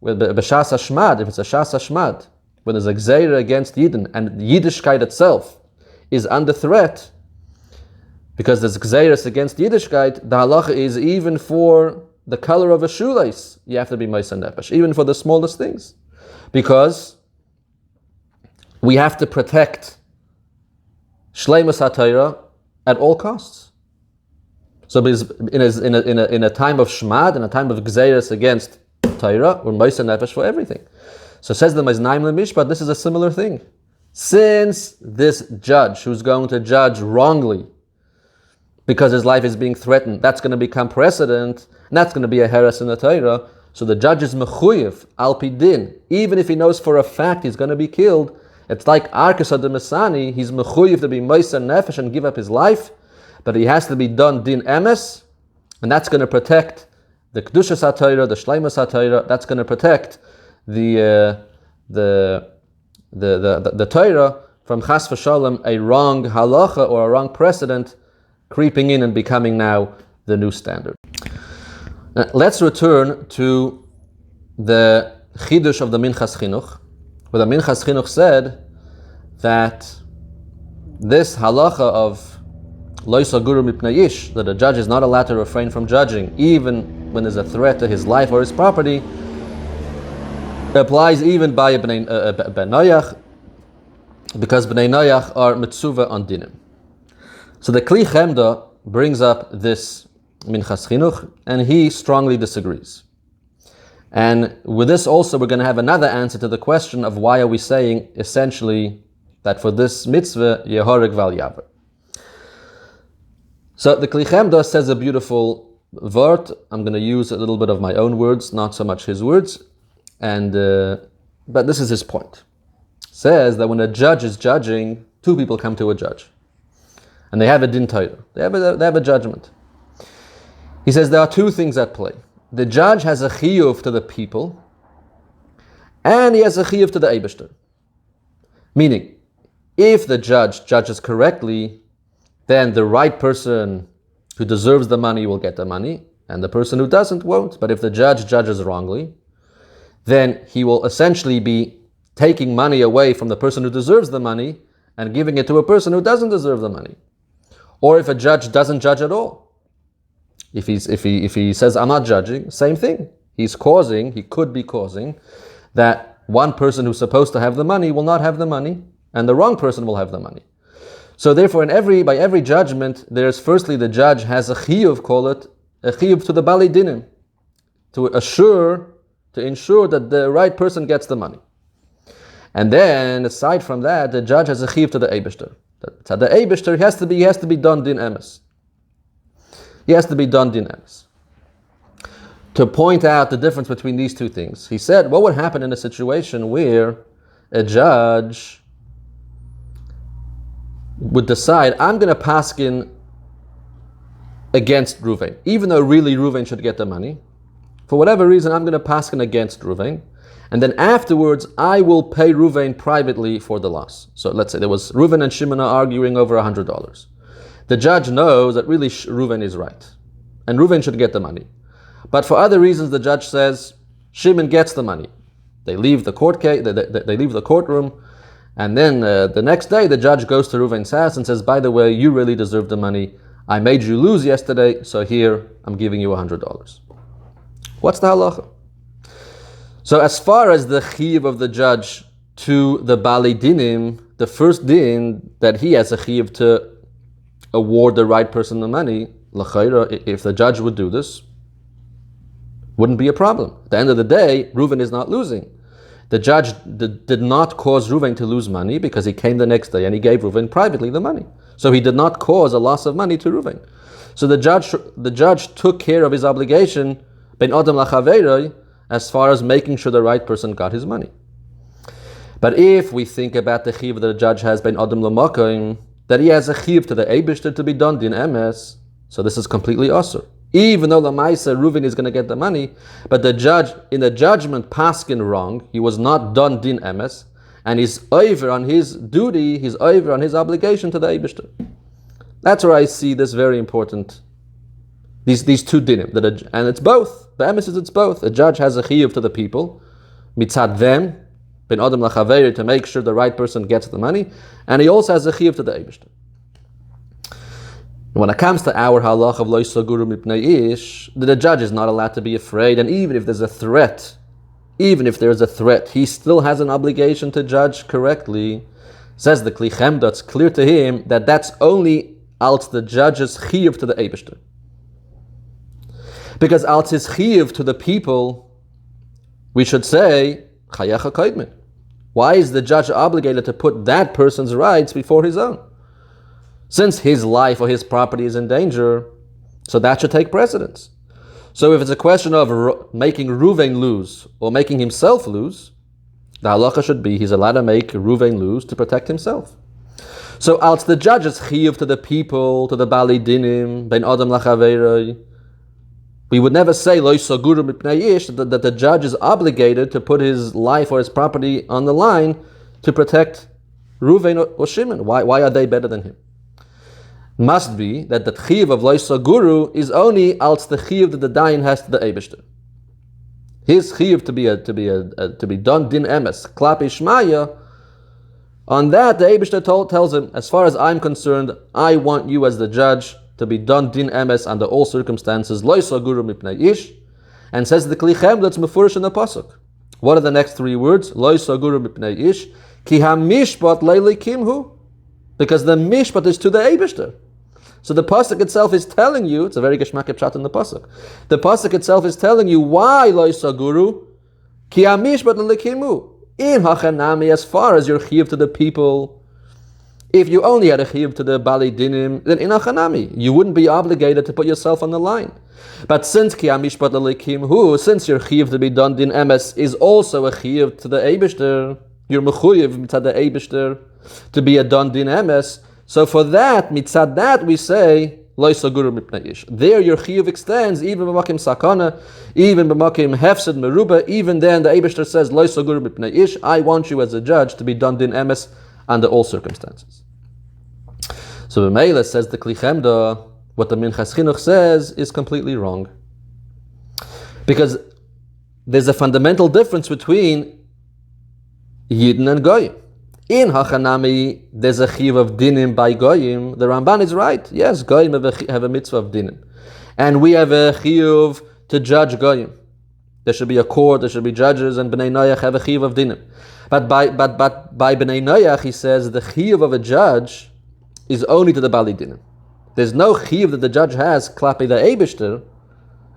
with b'shas hashmad, if it's a shas hashmad, when there's a gzeira against Yidden, and Yiddishkeit itself is under threat, because there's gzeiras against Yiddishkeit, the halacha is even for the color of a shoelace, you have to be ma'aser nefesh, even for the smallest things. Because we have to protect shleimus HaTorah at all costs. So in a time of shmad, in a time of gzeiras against Torah, we're ma'aser nefesh for everything. So says the Moznayim Lmishpat, this is a similar thing. Since this judge who's going to judge wrongly because his life is being threatened, that's going to become precedent, and that's going to be a heres in the Torah, so the judge is mechuyev al pi din, even if he knows for a fact he's going to be killed. It's like arkas hademesani, he's mechuyev to be ma'aser nefesh and give up his life, but he has to be done din emes, and that's going to protect the kedushas HaTorah, the shleimus HaTorah. That's going to protect the Torah from chas v'shalom, a wrong halacha or a wrong precedent creeping in and becoming now the new standard. Now, let's return to the chidush of the Minchas Chinuch, where the Minchas Chinuch said that this halacha of lo yisaguru mipnei ish, that a judge is not allowed to refrain from judging even when there's a threat to his life or his property, applies even by a bnei noyach, because bnei noyach are mitzuva on dinim. So the Kli Chemdah brings up this Minchas Chinuch, and he strongly disagrees. And with this also we're going to have another answer to the question of why are we saying essentially that for this mitzvah yehorig val yaver. So the Kli Chemdah says a beautiful word. I'm going to use a little bit of my own words, not so much his words. And but this is his point. Says that when a judge is judging, two people come to a judge, and they have a din Torah. They have a judgment. He says there are two things at play. The judge has a chiyuv to the people, and he has a chiyuv to the Eibishter. Meaning, if the judge judges correctly, then the right person who deserves the money will get the money, and the person who doesn't won't. But if the judge judges wrongly, then he will essentially be taking money away from the person who deserves the money and giving it to a person who doesn't deserve the money. Or if a judge doesn't judge at all. If he says, I'm not judging, same thing. He could be causing that one person who's supposed to have the money will not have the money, and the wrong person will have the money. So therefore, by every judgment, there's firstly the judge has a chiyuv, call it a chiyuv to the bali dinim, to ensure that the right person gets the money. And then, aside from that, the judge has a chiv to the Eibishter. So the Eibishter has to be done din emes. He has to be done din emes. To point out the difference between these two things, he said, what would happen in a situation where a judge would decide, I'm going to paskin against Ruvain, even though really Ruvain should get the money. For whatever reason, I'm going to paskin against Ruvain, and then afterwards, I will pay Ruvain privately for the loss. So let's say there was Ruvain and Shimon are arguing over $100. The judge knows that really Ruvain is right, and Ruvain should get the money. But for other reasons, the judge says Shimon gets the money. They leave the court case, they leave the courtroom, and then the next day the judge goes to Ruvain's house and says, by the way, you really deserve the money. I made you lose yesterday, so here I'm giving you $100. What's the halacha? So as far as the chiyuv of the judge to the bali dinim, the first din that he has a chiyuv to award the right person the money, l'chayra, if the judge would do this, wouldn't be a problem. At the end of the day, Reuven is not losing. The judge did not cause Reuven to lose money because he came the next day and he gave Reuven privately the money. So he did not cause a loss of money to Reuven. So the judge took care of his obligation ben adam lachaveiroi, as far as making sure the right person got his money. But if we think about the chiv that the judge has ben adam l'makom, that he has a chiv to the Eibishter to be done din emes, so this is completely asur. Even though Lamaisa Reuven is going to get the money, but the judge in the judgment paskin wrong, he was not done din emes, and he's over on his duty, he's over on his obligation to the Eibishter. That's where I see this very important. These two dinim, and it's both. The emes is it's both. A judge has a chiyuv to the people, mitzad them, ben adam lachaveir, to make sure the right person gets the money, and he also has a chiyuv to the Eibishter. When it comes to our halach of lo yisaguru mipnei ish, the judge is not allowed to be afraid, and even if there's a threat, he still has an obligation to judge correctly. Says the Chemdah, it's clear to him that that's only als the judge's chiyuv to the Eibishter. Because als his chiyuv to the people, we should say, chayacha kaidmin. Why is the judge obligated to put that person's rights before his own? Since his life or his property is in danger, so that should take precedence. So if it's a question of making Reuven lose or making himself lose, the halacha should be he's allowed to make Reuven lose to protect himself. So als the judge's chiyuv to the people, to the bali dinim, ben adam lachaveiroi, we would never say lo yisaguru mipnei ish, that the judge is obligated to put his life or his property on the line to protect Reuven or Shimon. Why are they better than him? Must be that the chiyuv of lo yisaguru is only als the chiyuv that the dayan has to the Eibishter. His chiyuv to be done din emes klapi shmaya. On that, the Eibishter tells him, as far as I'm concerned, I want you as the judge to be done din emes under all circumstances, lo yisaguru mipnei ish, and says the Chemdah that's mefurish in the pasuk. What are the next three words? Lo yisaguru mipnei ish, ki ha-mishpat le'likimhu, because the mishpat is to the Eibishter. So the pasuk itself is telling you, it's a very geshmak pshat in the pasuk. The pasuk itself is telling you why lo yisaguru, ki ha-mishpat le'likimhu. In hachanami, as far as your chiyuv to the people, if you only had a chiyuv to the bali dinim, then in hachanami, you wouldn't be obligated to put yourself on the line. But since ki ha-mishpat le'likimhu, since your chiyuv to be done din emes is also a chiyuv to the Eibishter, you're mechuyev mitzad the Eibishter to be a done din emes. So for that, mitzad that we say lo yisaguru mipnei ish. There your chiyuv extends even b'makim sakana, even b'makim hefsed meruba. Even then the Eibishter says lo yisaguru mipnei ish. I want you as a judge to be done din emes under all circumstances. So Prevail says the Chemdah, what the Minchas Chinuch says is completely wrong, because there's a fundamental difference between Yidden and Goyim. In Hachanami, there's a chiv of dinim by Goyim. The Ramban is right. Yes, Goyim have a mitzvah of dinim. And we have a chiv to judge Goyim. There should be a court, there should be judges, and Bnei Noach have a chiv of dinim. But by Bnei Noach, he says, the chiv of a judge is only to the bali dinim. There's no chiv that the judge has, klapi the Eibishter,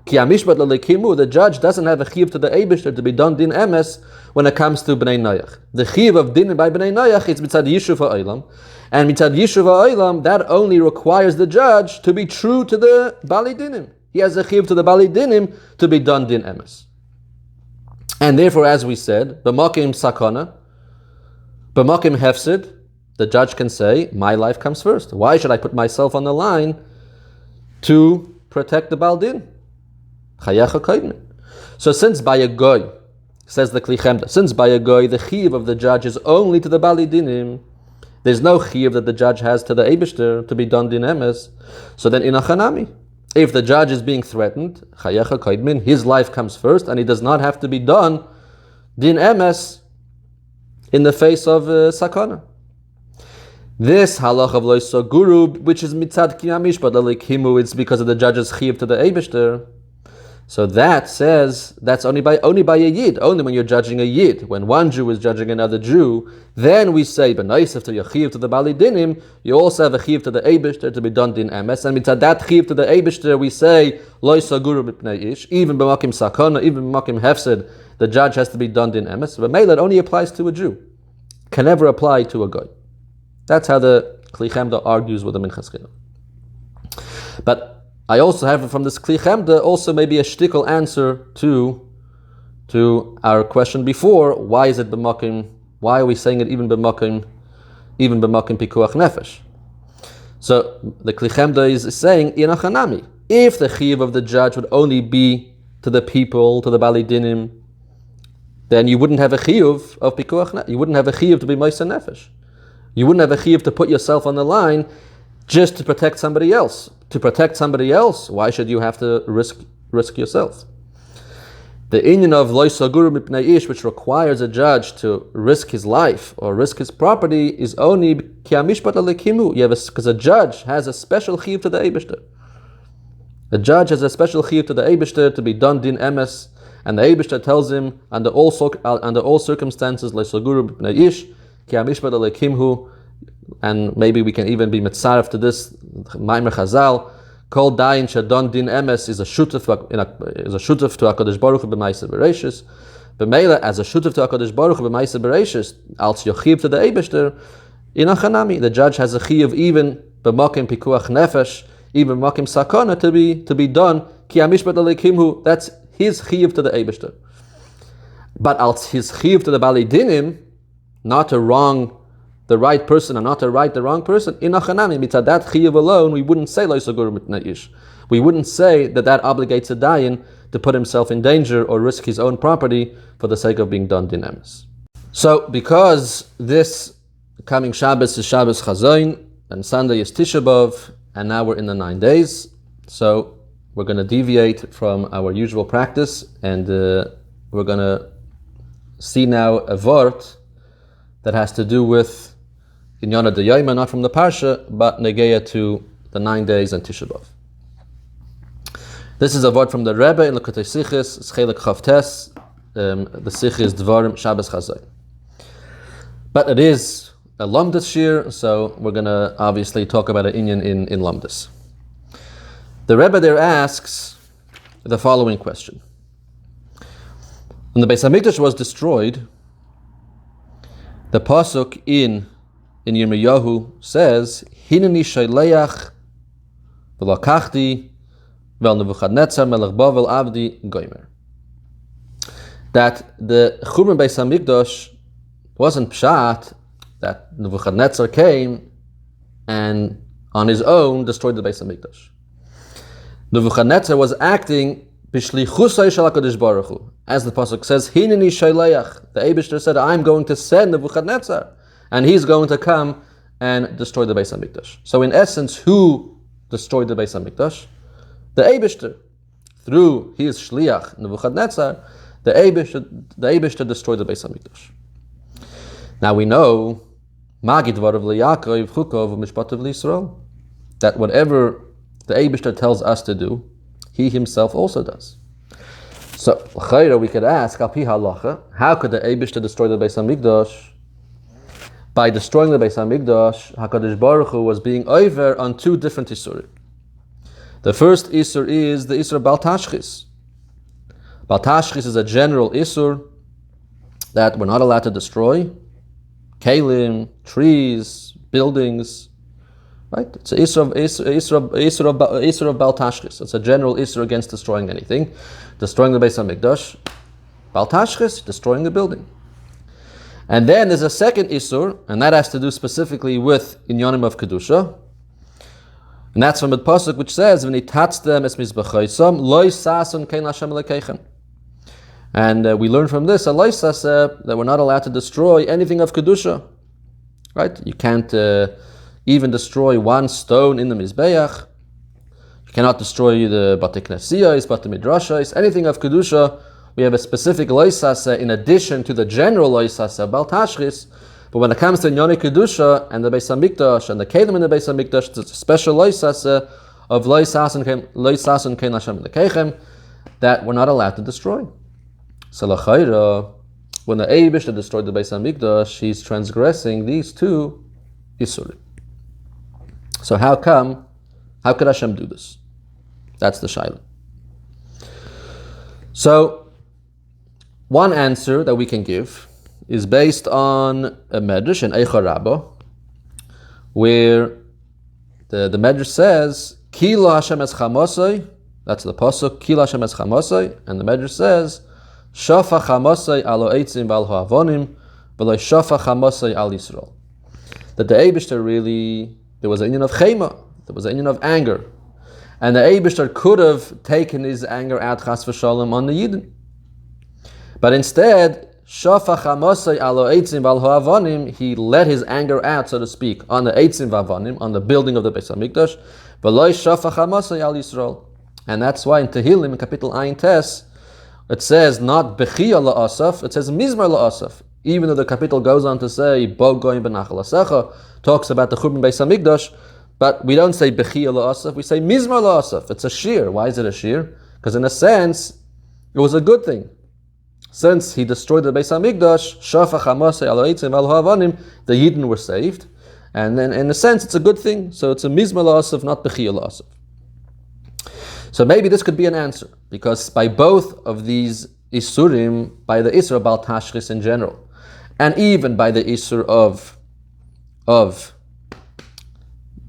Ki hamishpat lelekimu, the judge doesn't have a chiyuv to the Eibishter to be done din emes when it comes to bnei noyach. The chiyuv of din by bnei noyach is mitzad yishuv ha'olam, and mitzad yishuv ha'olam that only requires the judge to be true to the bali dinim. He has a chiyuv to the bali dinim to be done din emes. And therefore, as we said, b'makim sakana, b'makim hefsid, the judge can say, my life comes first. Why should I put myself on the line to protect the baldin? So since by a goy, says the Chemdah, since by a goy the chiyuv of the judge is only to the bali dinim, there's no chiyuv that the judge has to the Eibishter to be done din emes. So then in achanami, if the judge is being threatened, his life comes first, and he does not have to be done din emes in the face of sakana. This halach of loisa guru, which is mitzad ki hamishpat lelekimu, it's because of the judge's chiyuv to the Eibishter. So that says that's only by a yid. Only when you're judging a yid. When one Jew is judging another Jew, then we say b'naisef to your chiyuv to the bali dinim. You also have a chiyuv to the Eibishter to be done din emes. And mitzad that chiyuv to the Eibishter, we say loisa guru b'pnei ish. Even b'makim sakana, even b'makim hefsed, the judge has to be done din emes. But Mela only applies to a Jew. Can never apply to a goy. That's how the Chemdah argues with the Minchas. But I also have from this Chemdah also maybe a shtickle answer to our question before. Why is it b'makim? Why are we saying it even b'makim pikuach nefesh? So the Chemdah is saying in achanami, if the chiyuv of the judge would only be to the people, to the bali dinim, then you wouldn't have a chiyuv of pikuach. You wouldn't have a chiyuv to be moisa nefesh. You wouldn't have a chiyuv to put yourself on the line just to protect somebody else. To protect somebody else, why should you have to risk yourself? The inyan of loisa guru mipnei ish, which requires a judge to risk his life or risk his property, is only ki hamishpat lelekimu. Because a judge has a special chiyuv to the Eibishter. A judge has a special chiyuv to the Eibishter to be done din emes, and the Eibishter tells him under all circumstances loisa guru mipnei ish ki hamishpat lelekimhu. And maybe we can even be mitzaref to this Maimer Chazal. Kol dayin shadon din emes is a shutuf to Hakadosh Baruch Hu b'maisa bereishis. B'meila as a shutuf to Hakadosh Baruch Hu b'maisa bereishis, als yochiv to the Eibishter. In achanami, the judge has a chiyuv even b'makim pikuach nefesh, even b'makim sakana to be done. Ki hamishpat alekimhu. That's his chiyuv to the Eibishter. But als his chiyuv to the bali dinim, not to wrong the right person and not to right the wrong person, in achanami, mitzad that chiyuv alone, we wouldn't say loisa guru mitnei ish. We wouldn't say that obligates a dayan to put himself in danger or risk his own property for the sake of being done din emes. So, because this coming Shabbos is Shabbos Chazoin, and Sunday is Tisha B'Av, and now we're in the 9 days, so we're going to deviate from our usual practice, and we're going to see now a vort that has to do with Inyana de Yaima, not from the Parsha, but Negeya to the 9 days and Tisha B'Av. This is a word from the Rebbe in Lekotei Sichos, Chelik Chavtes, the Sichos Devorim Shabbos Chazoin. But it is a Lomdus Shiur, so we're going to obviously talk about an inyan in Lomdus. The Rebbe there asks the following question. When the Beis Hamikdash was destroyed, the pasuk in Yirmiyahu says, "Hineni shayleach v'lakachti vel Nebuchadnezzar melech Bavel avdi goymer." That the Churban Beis Hamikdash wasn't pshat that Nebuchadnezzar came and on his own destroyed the Beis Hamikdash. Nebuchadnezzar was acting b'shlichusay shel HaKadosh Baruch Hu, as the pasuk says, "Hineni shayleach." The Eibishter said, "I'm going to send Nebuchadnezzar, and he's going to come and destroy the Beis Hamikdash." So in essence, who destroyed the Beis Hamikdash? The Eibishter. Through his shliach, Nebuchadnezzar, the Eibishter destroyed the Beis Hamikdash. Now we know, Magid Dvarav LeYaakov, Chukov, Lmishpat Yisrael, that whatever the Eibishter tells us to do, he himself also does. So, we could ask, Al Pi Halacha, how could the Eibishter destroy the Beis Hamikdash? By destroying the Beis Hamikdash, HaKadosh Baruch Hu was being over on two different isurim. The first Isur is the Isur of Bal Tashchis. Bal Tashchis is a general Isur that we're not allowed to destroy. Kalim, trees, buildings, right? It's an Isur of Bal Tashchis. It's a general Isur against destroying anything. Destroying the Beis Hamikdash. Bal Tashchis, destroying the building. And then there's a second Isur, and that has to do specifically with Inyanim of Kedusha. And that's from the Pasuk which says, V'nitatztem es mizbechaysam, lo yisasun kein Hashem elekeichem. And we learn from this, that we're not allowed to destroy anything of Kedusha. Right? You can't even destroy one stone in the Mizbeach. You cannot destroy the Batei Knesiyos, Batei Midrashos, anything of Kedusha. We have a specific loisasa in addition to the general loisasa, Bal Tashchis. But when it comes to Nyoni Kedusha and the Beis Hamikdash and the Kelim in the Beis Hamikdash, it's a special loisasa of loisasun kein Hashem lekeichem that we're not allowed to destroy. So l'chayra, when the Eibishter destroyed the Beis Hamikdash, he's transgressing these two isurim. So how could Hashem do this? That's the shaila. So one answer that we can give is based on a medrash in Eicha Rabbah, where the medrash says, Ki lo Hashem es chamosai, that's the pasuk, Ki lo Hashem es chamosai, and the medrash says, Shafa chamosai alo eitzim val ha'avonim, v'lo shafa chamosai al Yisrael. That the Eibishter really, there was an union of chema, there was an union of anger, and the Eibishter could have taken his anger out chas v'shalom on the Yidden. But instead, Shafa chamosai alo eitzim val ha'avonim, he let his anger out, so to speak, on the eitzim v'avonim, on the building of the Beis Hamikdash, v'lo shafa chamosai al Yisrael. And that's why in Tehillim, in Kapitel Ayin Tes, it says not Bechia la'asaf, it says Mizmar la'asaf. Even though the Kapitel goes on to say, Bo goyim benachal asecha, talks about the Churban Beis Hamikdash, but we don't say Bechia la'asaf, we say Mizmar la'asaf. It's a Shiur. Why is it a Shiur? Because in a sense, it was a good thing. Since he destroyed the Beis Hamikdash, Shafa chamasei alo eitzim val ha'avonim, the Yidden were saved. And then in a sense, it's a good thing. So it's a Mizmar la'asaf, not Bechia la'asaf. So maybe this could be an answer, because by both of these Isurim, by the Isur of Bal Tashchis in general, and even by the Isur of Lo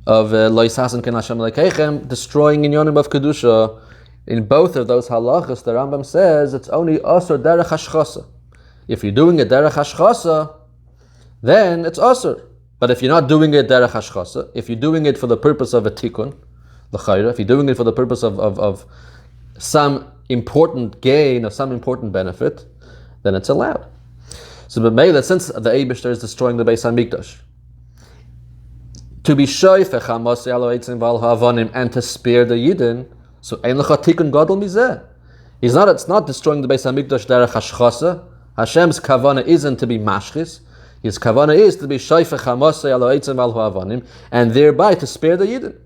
Yisasen Kein Hashem Lekeichem, destroying Inyanim of Kedusha, in both of those halachas, the Rambam says it's only Asur Derech Hashchasa. If you're doing it Derech Hashchasa, then it's Asur. But if you're not doing it Derech Hashchasa, if you're doing it for the purpose of a tikkun, if you're doing it for the purpose of some important gain or some important benefit, then it's allowed. So but since the Eibishter is destroying the Beis Hamikdash, to be shoifech hamosei alo eitzim val ha'avonim and to spare the Yidden, so ein lecha tikkun gadol mizeh. It's not destroying the Beis Hamikdash derech hashchasa. Hashem's kavana isn't to be mashchis. His kavana is to be shoifech hamosei alo eitzim val ha'avonim, and thereby to spare the Yidden.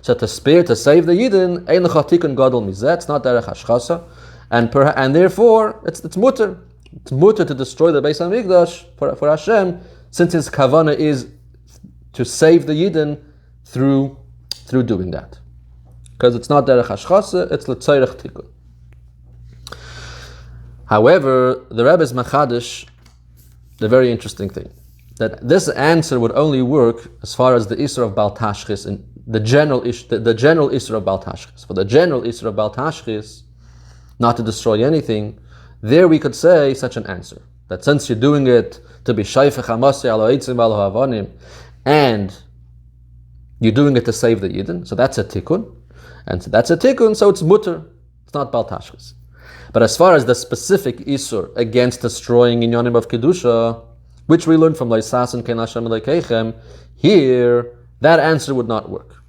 So to save the Yidden, ein lecha tikkun gadol mizeh. It's not derech hashchasa, and therefore it's mutter. It's mutter to destroy the Beis Hamikdash for Hashem, since his kavana is to save the Yidden through doing that. Because it's not derech hashchasa, it's l'tzairech tikkun. However, the Rebbe is machadish the very interesting thing, that this answer would only work as far as the Isur of Bal Tashchis and the general Isur of Bal Tashchis. For the general Isur of Bal Tashchis, not to destroy anything, there we could say such an answer, that since you're doing it to be shaifech hamosei alo eitzim val ha'avonim, and you're doing it to save the Yidden, so that's a tikkun, and so that's a tikkun, so it's mutter, it's not Bal Tashchis. But as far as the specific Isur against destroying Inyanim of Kedusha, which we learned from Lo Yisasen Kein Hashem Lekeichem, here, that answer would not work.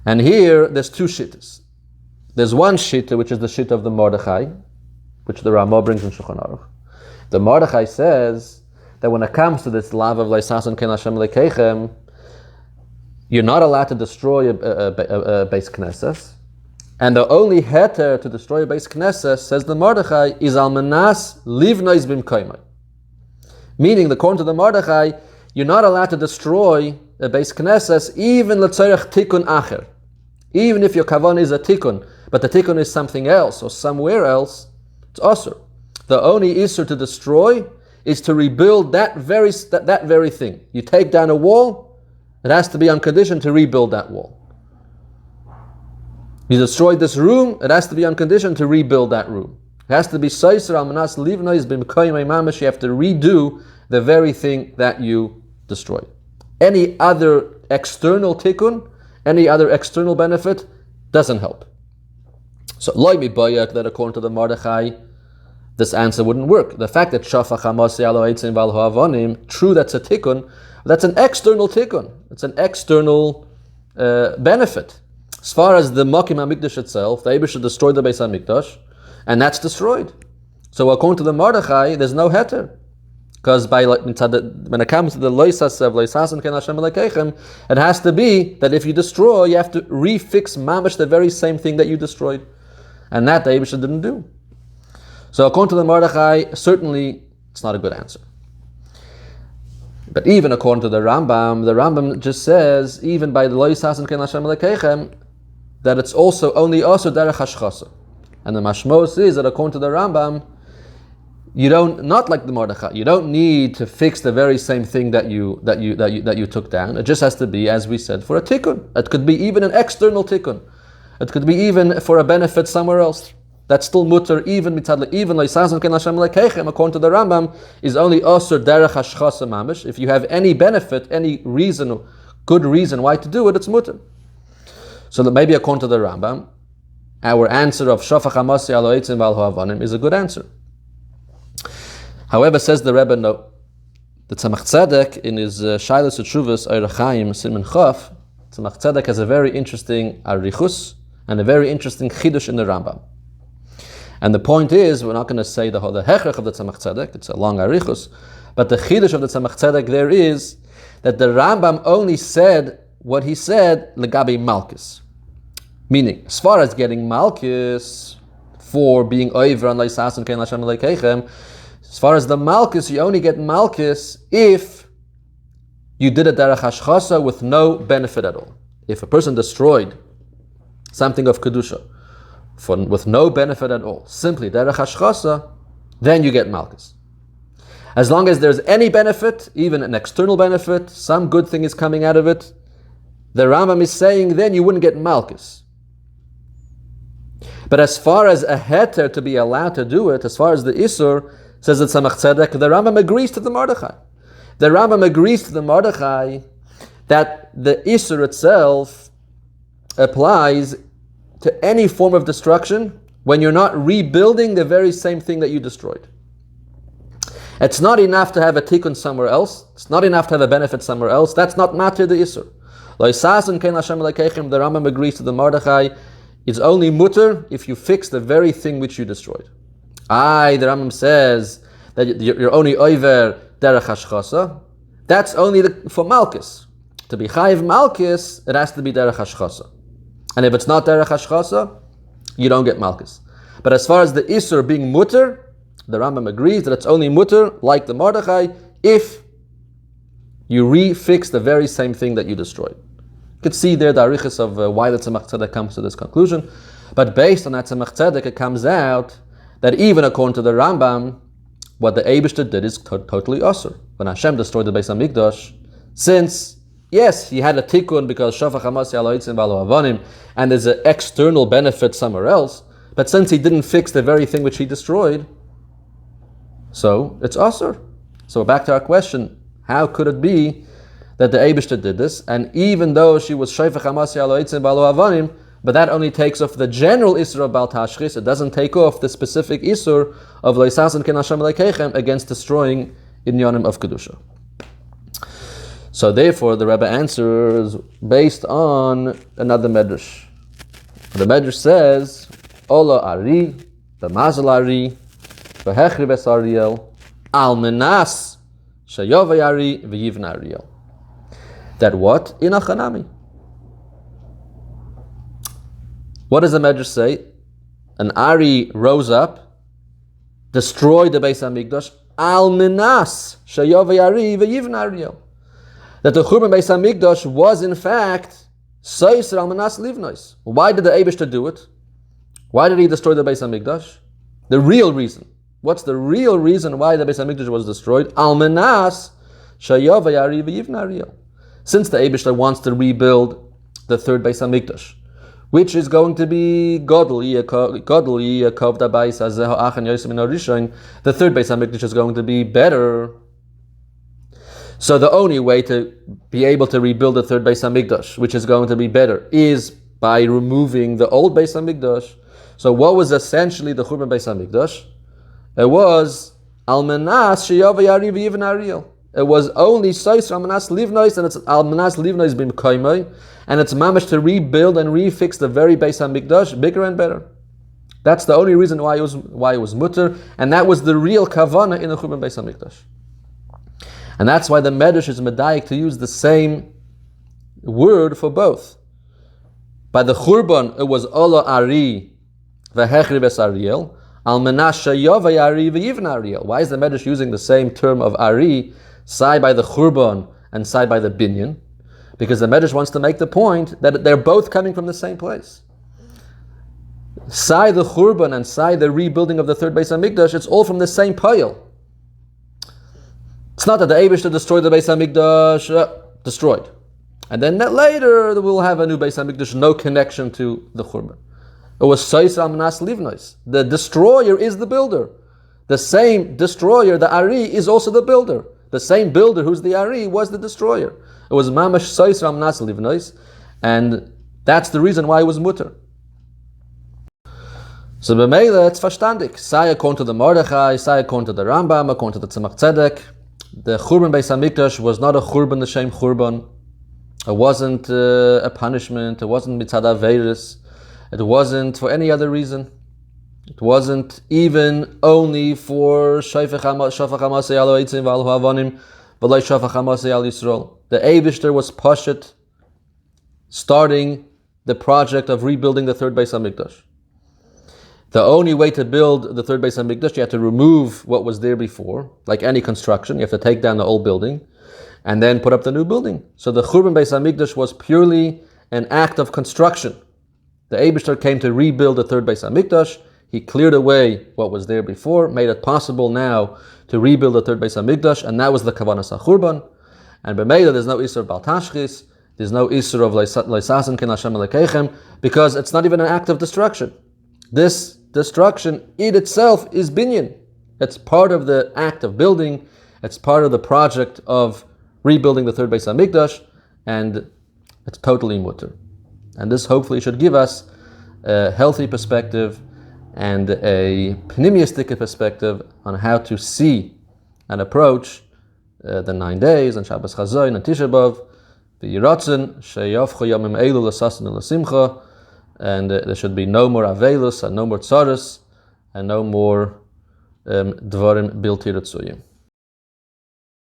And here, there's two shittas. There's one shitta, which is the shitta of the Mordechai, which the Ramah brings in Shulchan Aruch. The Mordechai says that when it comes to this love of Lo Yisasen Kein Hashem Lekeichem, you're not allowed to destroy a Beis Knesses, and the only heter to destroy a Beis Knesses, says the Mordechai, is al manas livnois bimkoimai. Meaning, according to the Mordechai, you're not allowed to destroy a Beis Knesses even l'tzorech tikkun acher, Even if your kavan is a tikkun, but the tikkun is something else or somewhere else, it's asur. The only isur to destroy is to rebuild that very thing. You take down a wall, it has to be on condition to rebuild that wall. You destroyed this room, it has to be on condition to rebuild that room. It has to be seiser al manas livnois b'mkoyim mamash. You have to redo the very thing that you destroyed. Any other external tikkun, any other external benefit doesn't help. So loy mibayak, that according to the Mordechai, this answer wouldn't work. The fact that shafach hamasi alo eitzim val ha'avonim, true, that's a tikkun, that's an external tikkun. It's an external benefit. As far as the Makom Hamikdash itself, the Eibush destroyed the Beis Hamikdash, and that's destroyed. So according to the Mordechai, there's no heter. Because when it comes to the loisasev, loisasen ken Hashem elekechem, it has to be that if you destroy, you have to refix mamash the very same thing that you destroyed. And that the Eibush didn't do. So according to the Mordechai, certainly it's not a good answer. But even according to the Rambam just says, even by the loisasen ken Hashem elekechem, that it's also only also derech hashchasa. And the mashmos is that according to the Rambam, you don't, not like the Mordechai, you don't need to fix the very same thing that you took down. It just has to be, as we said, for a tikkun. It could be even an external tikkun. It could be even for a benefit somewhere else. That's still mutter, even loisazon ken Hashem lekechem, according to the Rambam, is only osur derech hashchasa mamish. If you have any benefit, any reason, good reason why to do it, it's mutter. So that maybe according to the Rambam, our answer of shafach hamasi alo eitzim val ha'avanim is a good answer. However, says the Rebbe, no. The Tzemach Tzedek in his Shailas Utshuvas Eirachaim Siman Chaf, Tzemach Tzedek has a very interesting arichus and a very interesting chidush in the Rambam. And the point is, we're not going to say the hechrech of the Tzemach Tzedek, it's a long arichus, but the chidush of the Tzemach Tzedek there is that the Rambam only said what he said legabi malchus. Meaning, as far as getting malchus for being over on Leisasun Ken Hashem Lekeichem, as far as the malchus, you only get malchus if you did it derech hashchasa with no benefit at all. If a person destroyed something of kedusha with no benefit at all, simply derech hashchasa, then you get malchus. As long as there's any benefit, even an external benefit, some good thing is coming out of it, the Rambam is saying then you wouldn't get malchus. But as far as a heter to be allowed to do it, as far as the isur, says the Tzemach Tzedek, the Rambam agrees to the Mordechai. The Rambam agrees to the Mordechai that the isur itself applies to any form of destruction when you're not rebuilding the very same thing that you destroyed. It's not enough to have a tikkun somewhere else. It's not enough to have a benefit somewhere else. That's not matter the isur. The Rambam agrees to the Mordechai. It's only mutter if you fix the very thing which you destroyed. The Rambam says that you're only over derech hashchasa. That's only for malchus. To be chayiv malchus, it has to be derech hashchasa. And if it's not derech hashchasa, you don't get malchus. But as far as the isur being mutter, the Rambam agrees that it's only mutter, like the Mordechai, if you refix the very same thing that you destroyed. You could see there the arichas of why the Tzemach Tzedek comes to this conclusion. But based on that Tzemach Tzedek, it comes out that even according to the Rambam, what the Eibishter did is totally asur. When Hashem destroyed the Beis Hamikdash, since, yes, he had a tikkun because shafach hamasi alo eitzim v'alo avanim, and there's an external benefit somewhere else, but since he didn't fix the very thing which he destroyed, so it's asur. So back to our question, how could it be that the Eibishter did this, and even though she was shafach hamasi alo eitzim v'alo avanim, but that only takes off the general isur of Bal Tashchis. It doesn't take off the specific isur of Leisasan Ken Hashem Lekeichem against destroying inyanim of Kedusha. So therefore, the Rebbe answers based on another medrash. The medrash says, Ola Ari, B'mazal Ari, B'hechri Bes Ariel, Al Menas, Sheyovay Ari, V'yivna Ariel. That what? In Achanami. What does the Medrash say? An Ari rose up, destroyed the Beis Hamikdash, al minas sheyovay Ari v'yivna Ariel. That the Churban Beis Hamikdash was in fact Soiser almanas livnois. Why did the Eibishter do it? Why did he destroy the Beis Hamikdash? The real reason. What's the real reason why the Beis Hamikdash was destroyed? Almanas shayavayari v'yivnariel. Since the Eibishter wants to rebuild the third Beis Hamikdash, which is going to be the third Beis Hamikdash is going to be better. So the only way to be able to rebuild the third Beis Hamikdash, which is going to be better, is by removing the old Beis Hamikdash. So what was essentially the Churban Beis Hamikdash? It was Almanas Sheyavayari V'Yivn Ariel. It was only Sois Almanas Livnois, and it's Almanas Livnois Bim Koimai, and it's mamash to rebuild and refix the very Beis Hamikdash bigger and better. That's the only reason why it was mutter, and that was the real kavana in the Churban Beis Hamikdash. And that's why the Medrash is medayik to use the same word for both. By the Churban, it was Ola Ari v'Hechri v'Sariel, Almanas Sheyavay Ari v'Yivn Ariel. Why is the Medrash using the same term of Ari, side by the Churban and side by the Binyan? Because the Medrash wants to make the point that they're both coming from the same place. Side the Churban and side the rebuilding of the third Beis Hamikdash, it's all from the same pile. It's not that the Eibishter destroyed the Beis Hamikdash, destroyed. And then later we'll have a new Beis Hamikdash, no connection to the Churban. It was Sois Almanas Livnois. The destroyer is the builder. The same destroyer, the Ari, is also the builder. The same builder who's the Ari was the destroyer. It was Mamash Sois Almanas Livnois, and that's the reason why it was mutter. So b'meila, it's verstandig. Sei according to the Mordechai, sei according to the Rambam, according to the Tzemach Tzedek. The Churban Beis Hamikdash was not a Churban, the same Churban. It wasn't a punishment. It wasn't mitzad averis. It wasn't for any other reason. It wasn't even only for shafach hamasei al ha'etzim v'al ha'avanim v'loi shafach hamasei al Yisrael. The Eibishter was pashet, starting the project of rebuilding the third Beis Hamikdash. The only way to build the third Beis Hamikdash, you have to remove what was there before, like any construction. You have to take down the old building and then put up the new building. So the Churban Beis Hamikdash was purely an act of construction. The Eibishter came to rebuild the third Beis Hamikdash. He cleared away what was there before, made it possible now to rebuild the third Beis Hamikdash, and that was the Kavanas HaChurban. And b'meila, there's no Isur Bal Tashchis, there's no Isur of Leisasen Ken Hashem Elekechem, because it's not even an act of destruction. This destruction in itself is binyan. It's part of the act of building. It's part of the project of rebuilding the third Beis Hamikdash, and it's totally mutter. And this hopefully should give us a healthy perspective and a pnimiistic perspective on how to see and approach the 9 days and Shabbos Chazoin and Tisha B'Av, v'yiratzen sheyavchu yamim elu l'sasin l'simcha. And there should be no more avelus and no more tzaras and no more dvarim bilti retzuyim.